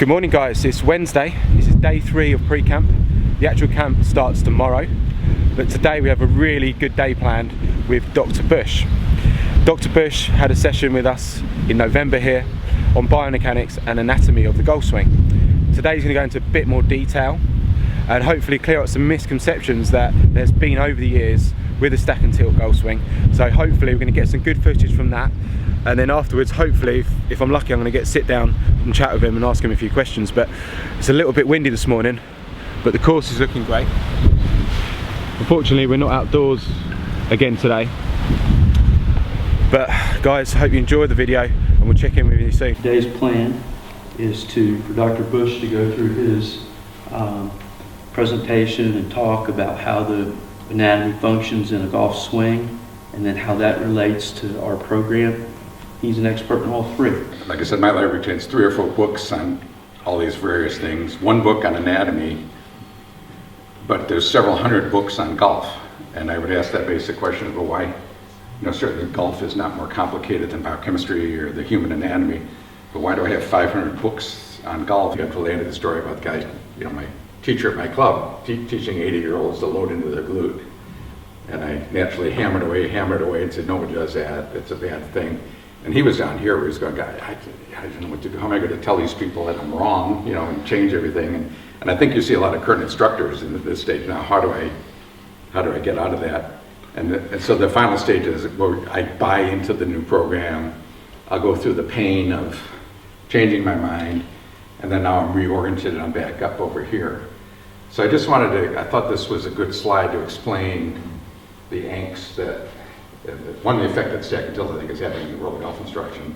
Good morning guys, it's Wednesday. This is day 3 of pre-camp. The actual camp starts tomorrow, but today we have a really good day planned with Dr. Busch. Dr. Busch had a session with us in November here on biomechanics and anatomy of the golf swing. Today he's going to go into a bit more detail and hopefully clear up some misconceptions that there's been over the years with the stack and tilt golf swing. So hopefully we're going to get some good footage from that, and then afterwards hopefully if I'm lucky I'm going to get sit down and chat with him and ask him a few questions. But it's a little bit windy this morning, but the course is looking great. Unfortunately we're not outdoors again today, but guys, hope you enjoyed the video and we'll check in with you soon. Today's plan is for Dr. Busch to go through his presentation and talk about how the anatomy functions in a golf swing and then how that relates to our program. He's an expert in all three. Like I said, my library contains 3 or 4 books on all these various things. 1 book on anatomy, but there's several hundred books on golf. And I would ask that basic question, well, why? You know, certainly golf is not more complicated than biochemistry or the human anatomy, but why do I have 500 books on golf? You have to lay into the story about the guy, you know, my teacher at my club, teaching 80-year-olds to load into their glute. And I naturally hammered away and said, nobody does that, it's a bad thing. And he was down here where he was going, I don't know what to do. How am I going to tell these people that I'm wrong, you know, and change everything? And I think you see a lot of current instructors in this stage now. How do I get out of that? And so the final stage is where I buy into the new program. I'll go through the pain of changing my mind, and then now I'm reoriented and I'm back up over here. So I just I thought this was a good slide to explain the angst that, one, the effect that stack and tilt I think is having in the world of golf instruction,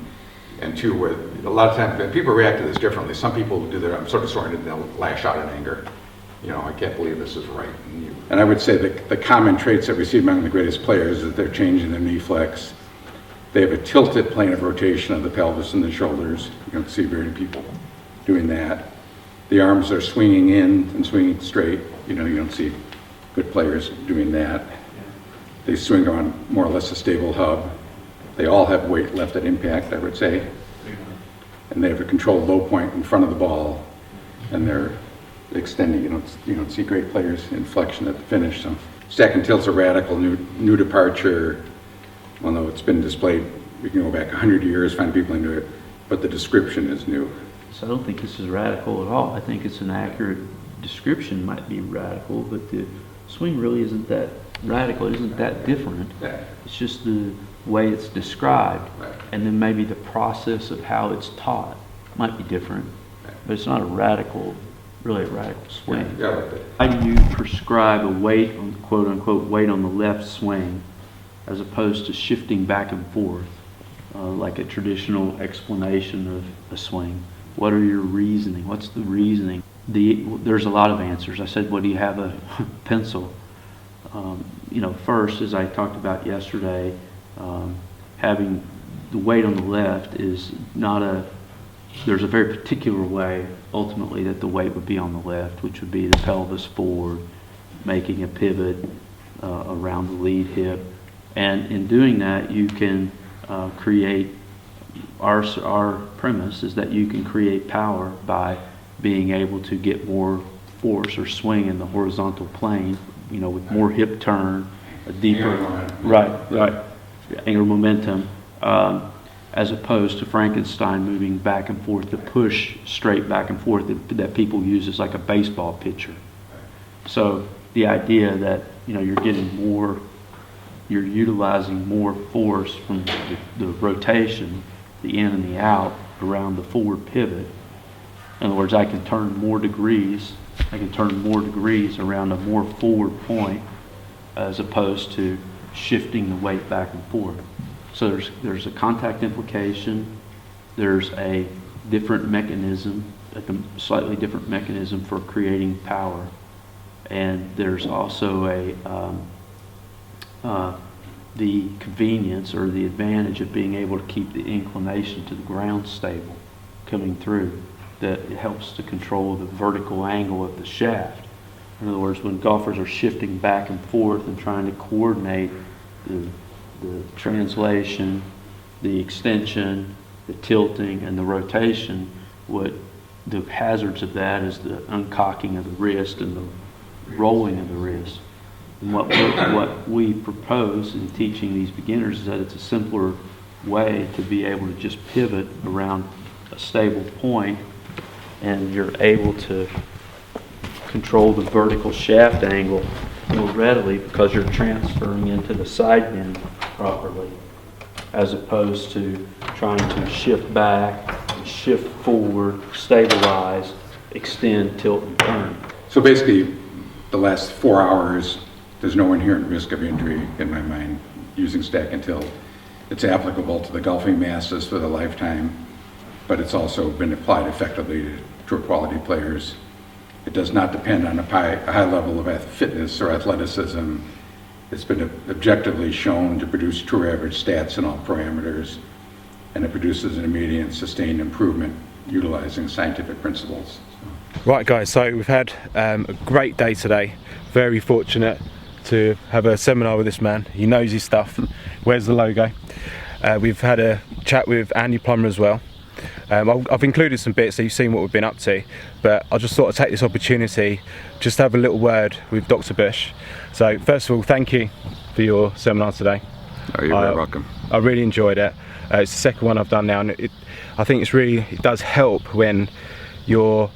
and 2, where a lot of times people react to this differently. Some people do I'm sort of disoriented and they'll lash out in anger. You know, I can't believe this is right. And I would say that the common traits that we see among the greatest players is that they're changing their knee flex. They have a tilted plane of rotation of the pelvis and the shoulders. You don't see very many people doing that. The arms are swinging in and swinging straight. You know, you don't see good players doing that. They swing on more or less a stable hub. They all have weight left at impact, I would say. And they have a controlled low point in front of the ball, and they're extending. You don't see great players in flexion at the finish. So stack and tilt's a radical new departure. Although it's been displayed, we can go back 100 years, find people into it, but the description is new. So I don't think this is radical at all. I think it's an accurate description. Might be radical, but the swing really isn't that radical. It isn't that different. It's just the way it's described, and then maybe the process of how it's taught might be different, but it's not really a radical swing. How do you prescribe a weight, quote unquote, weight on the left swing as opposed to shifting back and forth like a traditional explanation of a swing? What are your reasoning? What's the reasoning? There's a lot of answers. I said, well, do you have a pencil? You know, first, as I talked about yesterday, having the weight on the left is there's a very particular way ultimately that the weight would be on the left, which would be the pelvis forward, making a pivot around the lead hip. And in doing that, you can create, our premise is that you can create power by being able to get more force or swing in the horizontal plane, you know, with more hip turn, a deeper, angular momentum, as opposed to Frankenstein moving back and forth, the push straight back and forth that people use as like a baseball pitcher. So the idea that, you know, you're utilizing more force from the rotation, the in and the out around the forward pivot. In other words, I can turn more degrees around a more forward point as opposed to shifting the weight back and forth. So there's a contact implication, there's a different mechanism, slightly different mechanism for creating power, and there's also the convenience or the advantage of being able to keep the inclination to the ground stable coming through. That it helps to control the vertical angle of the shaft. In other words, when golfers are shifting back and forth and trying to coordinate the translation, the extension, the tilting, and the rotation, what the hazards of that is the uncocking of the wrist and the rolling of the wrist. And what we propose in teaching these beginners is that it's a simpler way to be able to just pivot around a stable point, and you're able to control the vertical shaft angle more readily because you're transferring into the side bend properly, as opposed to trying to shift back, shift forward, stabilize, extend, tilt, and turn. So basically, the last 4 hours, there's no inherent risk of injury in my mind using stack and tilt. It's applicable to the golfing masters for the lifetime, but it's also been applied effectively to tour quality players. It does not depend on a high level of fitness or athleticism. It's been objectively shown to produce tour average stats in all parameters, and it produces an immediate and sustained improvement utilizing scientific principles. Right guys, so we've had a great day today. Very fortunate to have a seminar with this man. He knows his stuff. Where's the logo? We've had a chat with Andy Plummer as well. I've included some bits so you've seen what we've been up to, but I just thought I'd take this opportunity just to have a little word with Dr. Busch. So first of all, thank you for your seminar today. Oh, you're very welcome. I really enjoyed it. It's the second one I've done now, and I think it does help when you're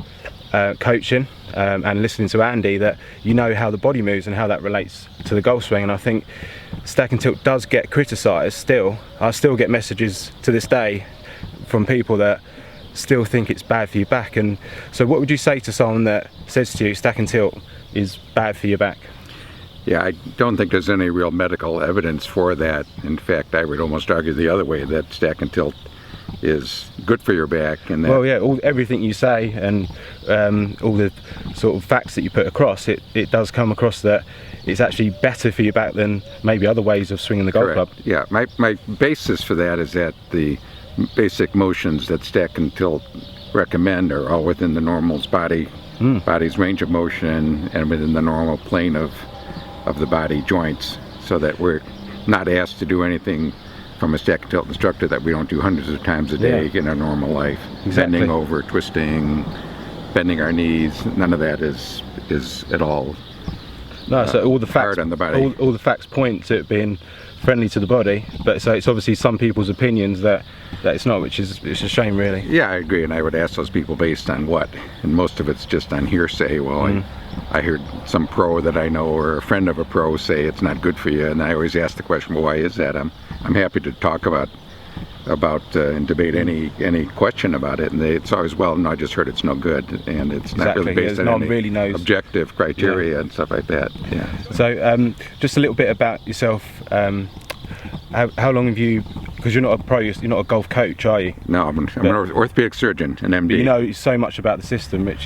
coaching and listening to Andy, that you know how the body moves and how that relates to the golf swing. And I think stack and tilt does get criticised still. I still get messages to this day from people that still think it's bad for your back. And so what would you say to someone that says to you stack and tilt is bad for your back? Yeah, I don't think there's any real medical evidence for that. In fact, I would almost argue the other way, that stack and tilt is good for your back. And that, well, yeah, everything you say and all the sort of facts that you put across, it does come across that it's actually better for your back than maybe other ways of swinging the golf club. Yeah, my basis for that is that the basic motions that stack and tilt recommend are all within the normal's body's range of motion and within the normal plane of the body joints, so that we're not asked to do anything from a stack and tilt instructor that we don't do hundreds of times a day in our normal life. Exactly. Bending over, twisting, bending our knees, none of that is at all no, so all the facts, hard on the body. all the facts point to it being friendly to the body, but so it's obviously some people's opinions that it's not, which is it's a shame really. Yeah, I agree, and I would ask those people based on what, and most of it's just on hearsay. Well, I heard some pro that I know or a friend of a pro say it's not good for you, and I always ask the question, well, why is that? I'm happy to talk about and debate any question about it, and it's always, well, no, I just heard it's no good, and it's not really based on any objective criteria and stuff like that. Yeah. So just a little bit about yourself. How long have you, because you're not a pro, you're not a golf coach, are you? No, I'm an orthopedic surgeon, an MD. But you know so much about the system, which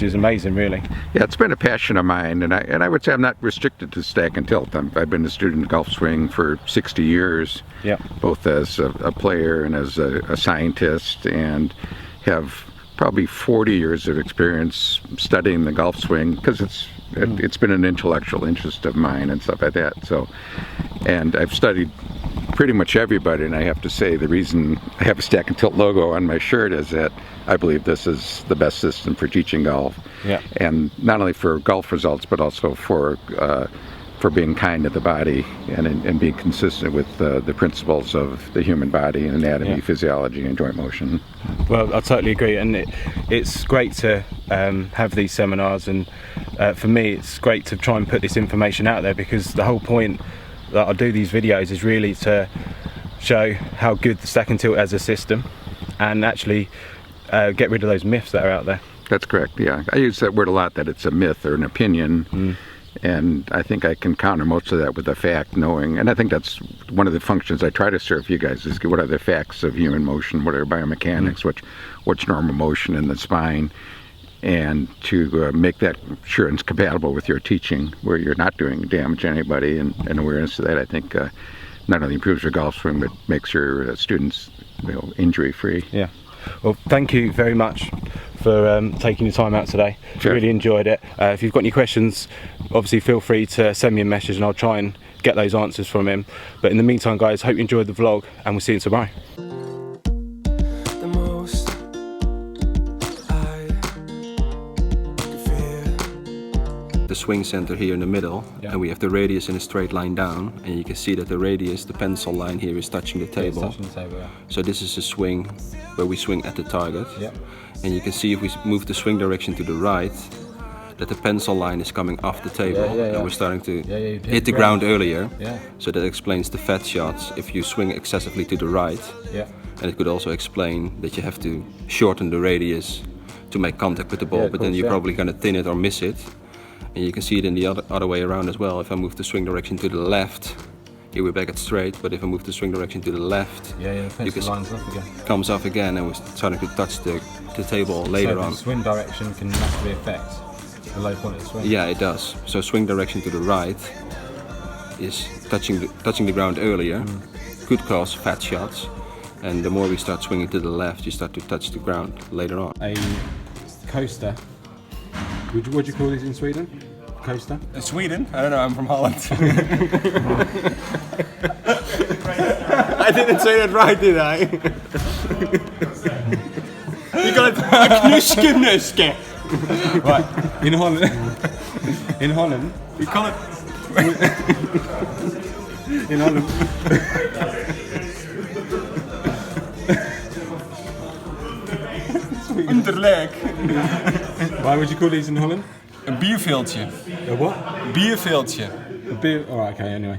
is amazing, really. Yeah, it's been a passion of mine, and I would say I'm not restricted to stack and tilt. I've been a student of golf swing for 60 years, both as a player and as a scientist, and have probably 40 years of experience studying the golf swing, because it's been an intellectual interest of mine and stuff like that. So, and I've studied pretty much everybody, and I have to say the reason I have a stack and tilt logo on my shirt is that I believe this is the best system for teaching golf. Yeah. And not only for golf results, but also for being kind to the body and being consistent with the principles of the human body and anatomy, physiology, and joint motion. Well, I totally agree, and it's great to have these seminars, and for me it's great to try and put this information out there, because the whole point that I do these videos is really to show how good the stack and tilt as a system, and actually get rid of those myths that are out there. That's correct, yeah. I use that word a lot, that it's a myth or an opinion. And I think I can counter most of that with a fact, knowing, and I think that's one of the functions I try to serve you guys, is what are the facts of human motion, what are biomechanics, what's normal motion in the spine, and to make that sure it's compatible with your teaching, where you're not doing damage to anybody, and awareness of that, I think, not only improves your golf swing, but makes your students injury-free. Yeah. Well, thank you very much for taking your time out today. Sure. Really enjoyed it. If you've got any questions, obviously feel free to send me a message and I'll try and get those answers from him. But in the meantime, guys, hope you enjoyed the vlog, and we'll see you tomorrow. The most swing center here in the middle, Yeah. and we have the radius in a straight line down, and you can see that the radius, the pencil line here, is touching the It's table. touching the table, yeah. So this is a swing where we swing at the target. Yep. And you can see if we move the swing direction to the right, that the pencil line is coming off the table, Yeah, yeah, yeah. and we're starting to Yeah, you hit the ground earlier. Yeah. So that explains the fat shots if you swing excessively to the right. Yeah. And it could also explain that you have to shorten the radius to make contact with the ball, Yeah, of but then course, you're yeah. probably going to thin it or miss it. And you can see it in the other way around as well. If I move the swing direction to the left, here we're back at straight, but if I move the swing direction to the left, Yeah, yeah, the you can pencil lines up again. comes off again, and we're starting to touch the table later So on. the swing direction can massively affect the low point of the swing. Yeah, it does. So swing direction to the right is touching the ground earlier, could cause fat shots, and the more we start swinging to the left, you start to touch the ground later on. A coaster. What do you call this in Sweden? Coaster? Sweden? I don't know, I'm from Holland. I didn't say that right, did I? You got a knuske. Right. In Holland. In Holland. You call it... In Holland. Unterleg. Why would you call these in Holland? Een bierveeltje. A what? Bierveeltje. A beer. Alright, okay, anyway.